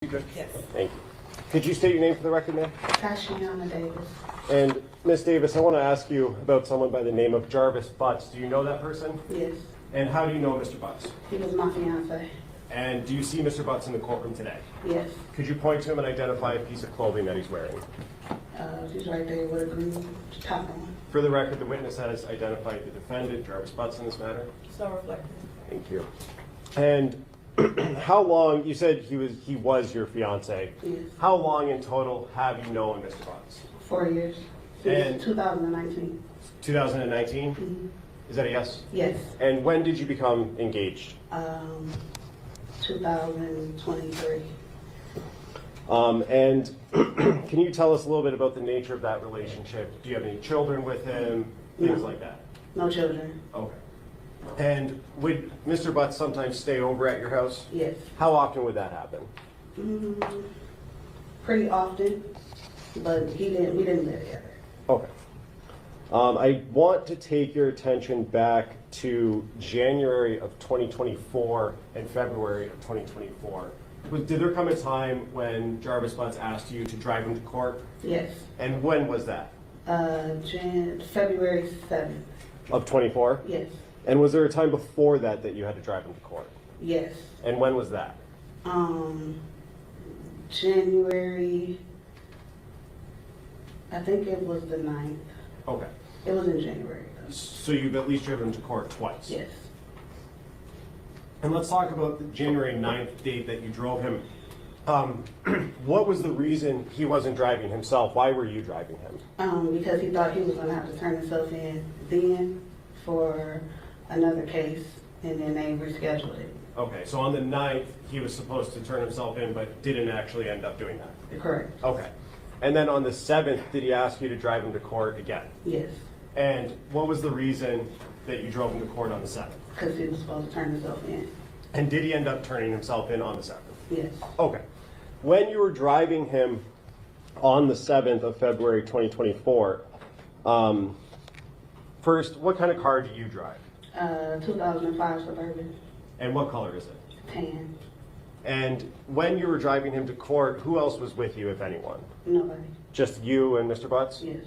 You good? Yes. Thank you. Could you state your name for the record, ma'am? Tashiana Davis. And Ms. Davis, I want to ask you about someone by the name of Jarvis Butts. Do you know that person? Yes. And how do you know Mr. Butts? He was my fiance. And do you see Mr. Butts in the courtroom today? Yes. Could you point to him and identify a piece of clothing that he's wearing? She's right there with a green top on. For the record, the witness has identified the defendant, Jarvis Butts, in this matter. So reflective. Thank you. And how long, you said he was your fiance. Yes. How long in total have you known Mr. Butts? 4 years. And- Since 2019. 2019? Mm-hmm. Is that a yes? Yes. And when did you become engaged? 2023. And can you tell us a little bit about the nature of that relationship? Do you have any children with him? Things No. like that. No children. Okay. And would Mr. Butts sometimes stay over at your house? Yes. How often would that happen? Pretty often, but we didn't live together. Okay. I want to take your attention back to January of 2024 and February of 2024. Did there come a time when Jarvis Butts asked you to drive him to court? Yes. And when was that? February 7th. Of 24? Yes. And was there a time before that that you had to drive him to court? Yes. And when was that? January, I think it was the 9th. Okay. It was in January, though. So you've at least driven him to court twice? Yes. And let's talk about the January 9th date that you drove him. What was the reason he wasn't driving himself? Why were you driving him? Because he thought he was gonna have to turn himself in then for another case, and then they rescheduled it. Okay, so on the 9th, he was supposed to turn himself in, but didn't actually end up doing that? Correct. Okay. And then on the 7th, did he ask you to drive him to court again? Yes, And what was the reason that you drove him to court on the 7th? because he was supposed to turn himself in. And did he end up turning himself in on the 7th? Yes. Okay. When you were driving him on the 7th of February 2024, first, what kind of car do you drive? 2005 Suburban, And what color is it? tan. And when you were driving him to court, who else was with you, if anyone? Nobody. Just you and Mr. Butts? Yes.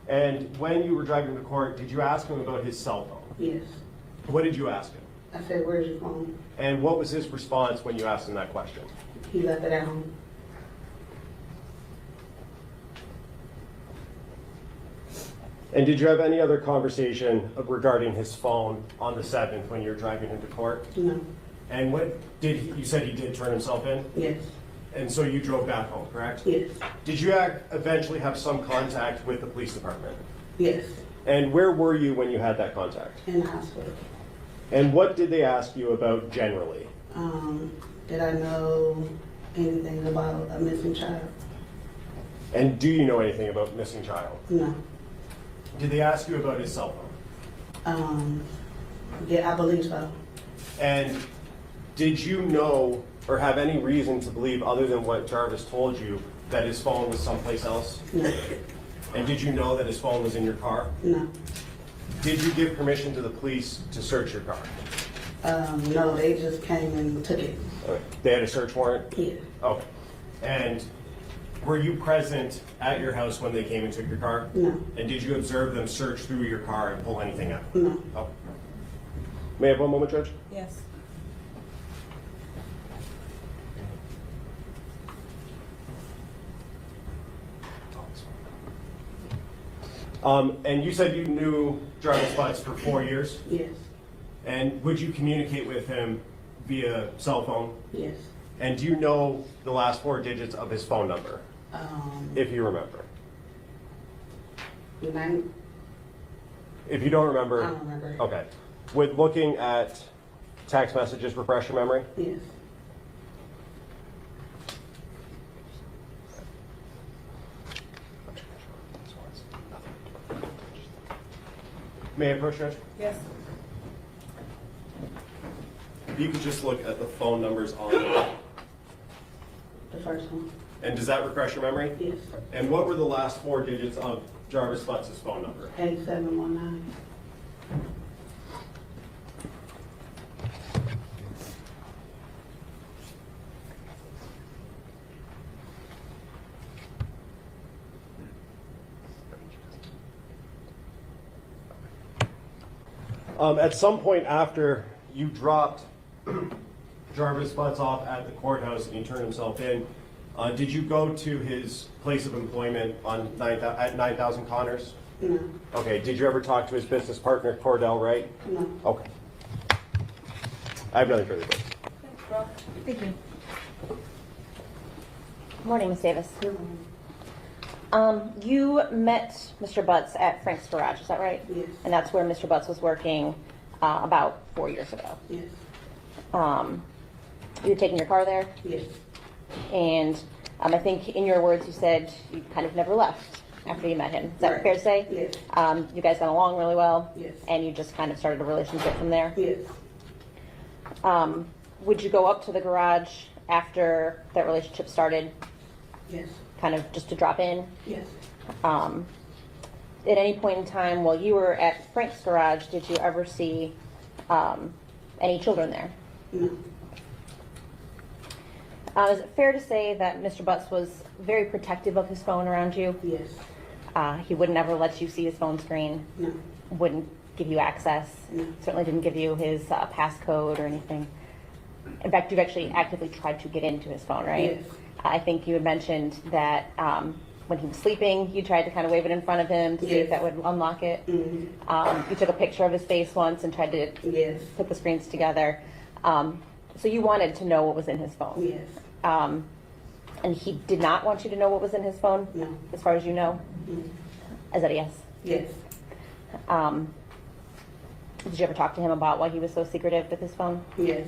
And when you were driving him to court, did you ask him about his cell phone? Yes. What did you ask him? I said, "Where's your phone?" And what was his response when you asked him that question? He left it at home. And did you have any other conversation regarding his phone on the 7th when you were driving him to court? No. And what did you said he did turn himself in? Yes. And so you drove back home, correct? Yes. Did you eventually have some contact with the police department? Yes. And where were you when you had that contact? In the hospital. And what did they ask you about generally? Did I know anything about a missing child? And do you know anything about missing child? No. Did they ask you about his cell phone? Yeah, I believe so. And did you know or have any reason to believe, other than what Jarvis told you, that his phone was someplace else? No. And did you know that his phone was in your car? No. Did you give permission to the police to search your car? No, they just came and took it. They had a search warrant? Yeah. Okay. And were you present at your house when they came and took your car? No. And did you observe them search through your car and pull anything out? No. Okay. May I have one moment, Judge? Yes. And you said you knew Jarvis Butts for 4 years? Yes. And would you communicate with him via cell phone? Yes. And do you know the last 4 digits of his phone number, if you remember? Nine. If you don't remember? I don't remember. Okay. With looking at text messages, refresh your memory? Yes. May I approach, Judge? Yes. If you could just look at the phone numbers on it. The first one. And does that refresh your memory? Yes. And what were the last 4 digits of Jarvis Butts' phone number? 8719. At some point after you dropped Jarvis Butts off at the courthouse and he turned himself in, did you go to his place of employment on at 9000 Connors? No. Okay, did you ever talk to his business partner, Cordell Wright? No. Okay. I have nothing further. Thank you. Morning, Ms. Davis. You met Mr. Butts at Frank's Garage, is that right? Yes. And that's where Mr. Butts was working about 4 years ago. Yes. You had taken your car there, Yes. and I think in your words you said you kind of never left after you met him. Is that Right. fair to say? Yes. You guys got along really well? Yes. And you just kind of started a relationship from there? Yes. Would you go up to the garage after that relationship started, Yes. kind of just to drop in? Yes. At any point in time while you were at Frank's Garage, did you ever see any children there? No. Is it fair to say that Mr. Butts was very protective of his phone around you? Yes. He would never let you see his phone screen, No. wouldn't give you access, No. certainly didn't give you his passcode or anything. In fact, you've actually actively tried to get into his phone, right? Yes. I think you had mentioned that when he was sleeping, you tried to kind of wave it in front of him to see if Yes. that would unlock it. Mm-hmm. You took a picture of his face once and tried to Yes. put the screens together. So you wanted to know what was in his phone. Yes. And he did not want you to know what was in his phone, No. as far as you know? Mm. Is that a yes? Yes. Did you ever talk to him about why he was so secretive with his phone? Yes.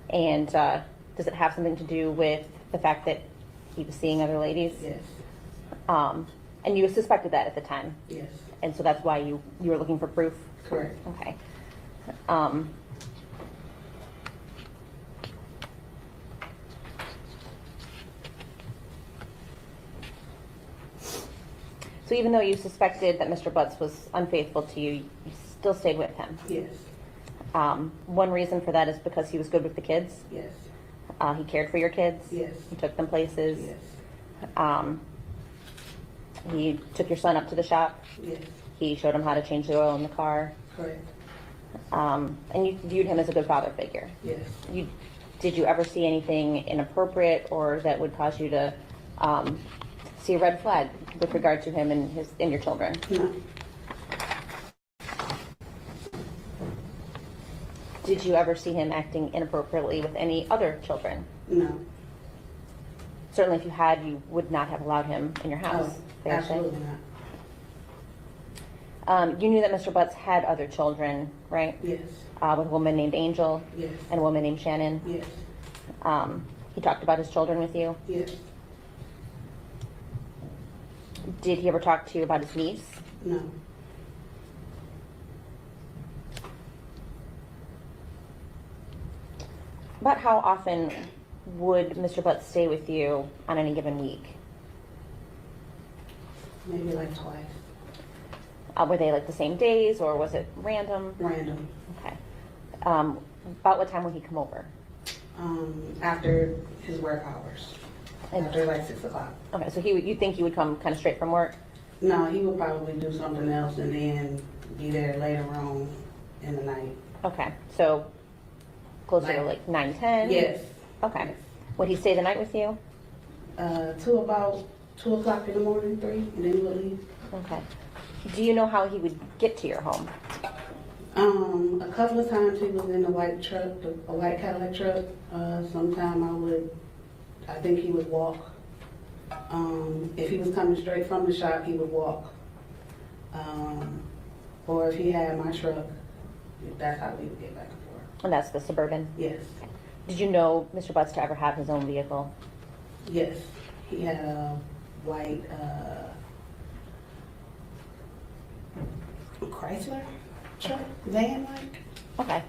And does it have something to do with the fact that he was seeing other ladies? Yes. And you suspected that at the time? Yes. And so that's why you were looking for proof? Correct. Okay. So even though you suspected that Mr. Butts was unfaithful to you, you still stayed with him? Yes. One reason for that is because he was good with the kids? Yes. He cared for your kids? Yes. He took them places? Yes. He took your son up to the shop? Yes. He showed him how to change the oil in the car? Correct. And you viewed him as a good father figure? Yes. Did you ever see anything inappropriate or that would cause you to see a red flag with regard to him and your children? No. Did you ever see him acting inappropriately with any other children? No. Certainly if you had, you would not have allowed him in your house. Oh, Fair to say? absolutely not. You knew that Mr. Butts had other children, right? Yes. With a woman named Angel Yes. and a woman named Shannon. Yes. He talked about his children with you. Yes. Did he ever talk to you about his niece? No. About how often would Mr. Butts stay with you on any given week? Maybe like twice. Were they like the same days or was it random? Random. Okay. About what time would he come over? After his work hours. After like 6 o'clock. Okay, so you think he would come kind of straight from work? No, he would probably do something else and then be there later on in the night. Okay, so closer to like 9, 10? Yes. Okay. Would he stay the night with you? Till about 2 o'clock in the morning, 3, and then he would leave. Okay. Do you know how he would get to your home? A couple of times he was in a white truck, a white Cadillac truck. Sometime I think he would walk. If he was coming straight from the shop, he would walk. Or if he had my truck, that's how we would get back and forth. And that's the Suburban? Yes. Did you know Mr. Butts to ever have his own vehicle? Yes. He had a white Chrysler truck, van like. Okay.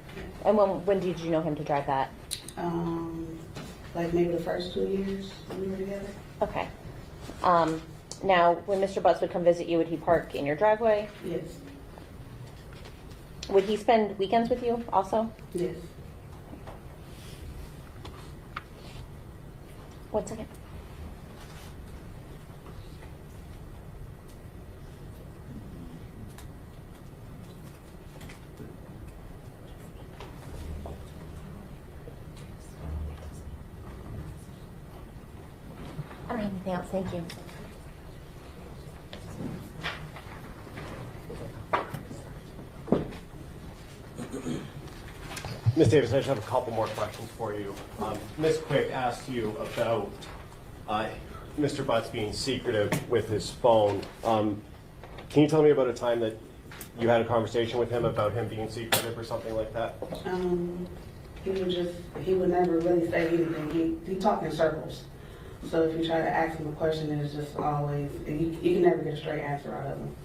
And when did you know him to drive that? Like maybe the first 2 years we were together. Okay. Now, when Mr. Butts would come visit you, would he park in your driveway? Yes. Would he spend weekends with you also? Yes. 1 second. Nothing else, thank you. Ms. Davis, I just have a couple more questions for you. Ms. Quick asked you about Mr. Butts being secretive with his phone. Can you tell me about a time that you had a conversation with him about him being secretive or something like that? He would never really say anything. He talked in circles. So if you try to ask him a question, it's just always, you can never get a straight answer out of him.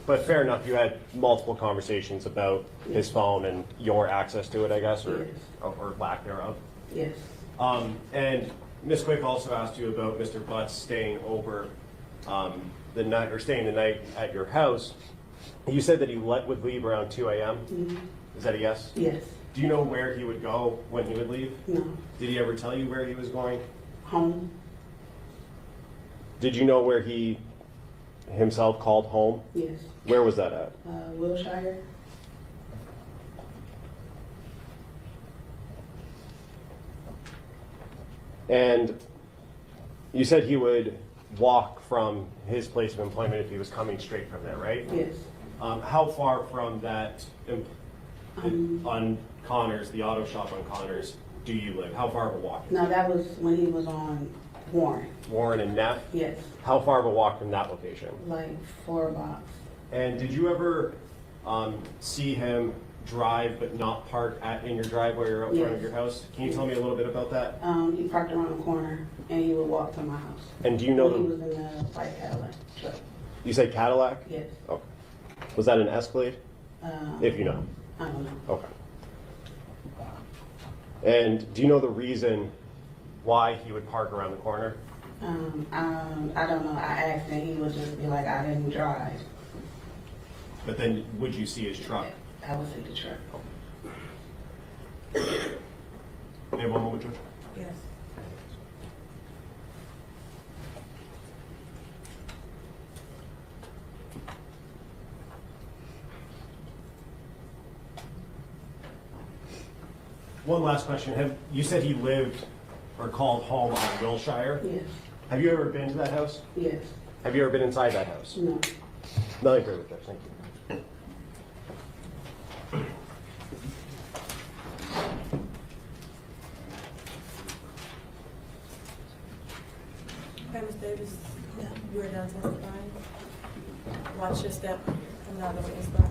But fair enough, you had multiple conversations about his phone and your access to it, I guess, or, Yes. or lack thereof. Yes. And Ms. Quick also asked you about Mr. Butts staying over the night, or staying the night at your house. You said that he would leave around 2 a.m. Mm-hmm. Is that a yes? Yes. Do you know where he would go when he would leave? No. Did he ever tell you where he was going? Home. Did you know where he himself called home? Yes. Where was that at? Wilshire. And you said he would walk from his place of employment if he was coming straight from there, right? Yes. How far from that on Connors, the auto shop on Connors, do you live? How far of a walk? No, that was when he was on Warren. Warren and Neff? Yes. How far of a walk from that location? Like 4 blocks. And did you ever see him drive but not park in your driveway or out front of Yes. your house? Can you tell me a little bit about that? He parked around the corner and he would walk to my house. And do you know He the, was in the white Cadillac truck. you said Cadillac? Yes. Okay. Was that an Escalade? If you know. I don't know. Okay. And do you know the reason why he would park around the corner? I don't know. I asked and he would just be like, I didn't drive. But then would you see his truck? I would see the truck. You have one moment, George? Yes. One last question. You said he lived or called home on Wilshire? Yes. Have you ever been to that house? Yes. Have you ever been inside that house? No. Nothing further with that, thank you. Okay, Ms. Davis, you are done testifying. Watch your step. I'm not the witness box.